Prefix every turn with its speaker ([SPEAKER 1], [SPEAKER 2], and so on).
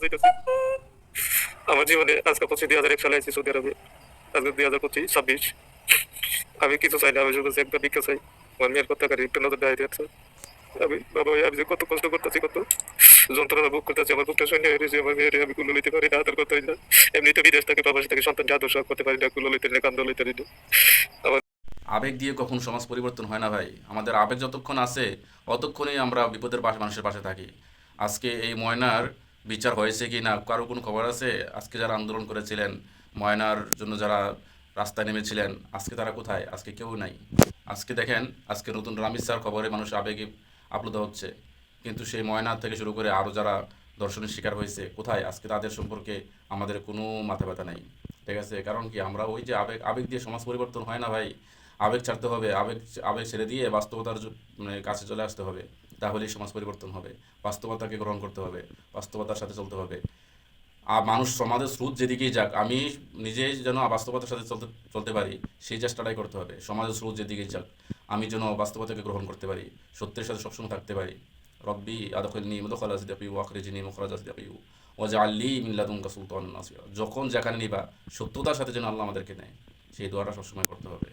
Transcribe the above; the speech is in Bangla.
[SPEAKER 1] চাইতেছি। আমার জীবনে আজকে ২০০১ সালে আইছি সৌদি আরবে। আজকে ২০২৫-২৬। আমি কিছু চাই না, আমি শুধু একটা ভিক্ষা চাই। আমার মেয়ের প্রত্যাকারী একটু নজর দেওয়া যাচ্ছে। আমি বাবা ভাই, আমি যে কত কষ্ট করতেছি, কত যন্ত্রণা ভোগ করতেছি, আমার বুকটা সৈন্য হয়ে রয়েছে। আমার মেয়ের আমি কুলো লইতে পারি না, তার কথাই না। এমনিতে বিদেশ থেকে প্রবাসী থেকে সন্তানকে আদর্শ করতে পারি না, কুলো লইতে না, কান্দ লইতে না। আমার
[SPEAKER 2] আবেগ দিয়ে কখনো সমাজ পরিবর্তন হয় না ভাই। আমাদের আবেগ যতক্ষণ আছে অতক্ষণই আমরা বিপদের পাশে মানুষের পাশে থাকি। আজকে এই ময়নার বিচার হয়েছে কি না কারো কোনো খবর আছে? আজকে যারা আন্দোলন করেছিলেন, ময়নার জন্য যারা রাস্তায় নেমেছিলেন, আজকে তারা কোথায়? আজকে কেউ নাই। আজকে দেখেন, আজকে নতুন রামিসার খবরে মানুষ আবেগে আপ্লুত হচ্ছে, কিন্তু সেই ময়না থেকে শুরু করে আরও যারা ধর্ষণের শিকার হয়েছে কোথায়? আজকে তাদের সম্পর্কে আমাদের কোনো মাথা ব্যথা নাই। ঠিক আছে, কারণ কি আমরা ওই যে আবেগ আবেগ দিয়ে সমাজ পরিবর্তন হয় না ভাই। আবেগ ছাড়তে হবে, আবেগ আবেগ ছেড়ে দিয়ে বাস্তবতার মানে কাছে চলে আসতে হবে। তাহলেই সমাজ পরিবর্তন হবে। বাস্তবতাকে গ্রহণ করতে হবে, বাস্তবতার সাথে চলতে হবে। আর মানুষ সমাজের স্রোত যেদিকেই যাক, আমি নিজেই যেন বাস্তবতার সাথে চলতে চলতে পারি, সেই চেষ্টাটাই করতে হবে। সমাজের স্রোত যেদিকেই যাক, আমি যেন বাস্তবতাকে গ্রহণ করতে পারি, সত্যের সাথে সবসময় থাকতে পারি। রব্বি আদখিলনি মুদখালা সিদকি ওয়া আখরিজনি মুখরাজা সিদকি ওয়াজআল লি মিন লাদুনকা সুলতানান নাসিরা। যখন যেখানে নিবা সত্যতার সাথে যেন আল্লাহ আমাদেরকে নেয়, সেই দোয়াটা সবসময় করতে হবে।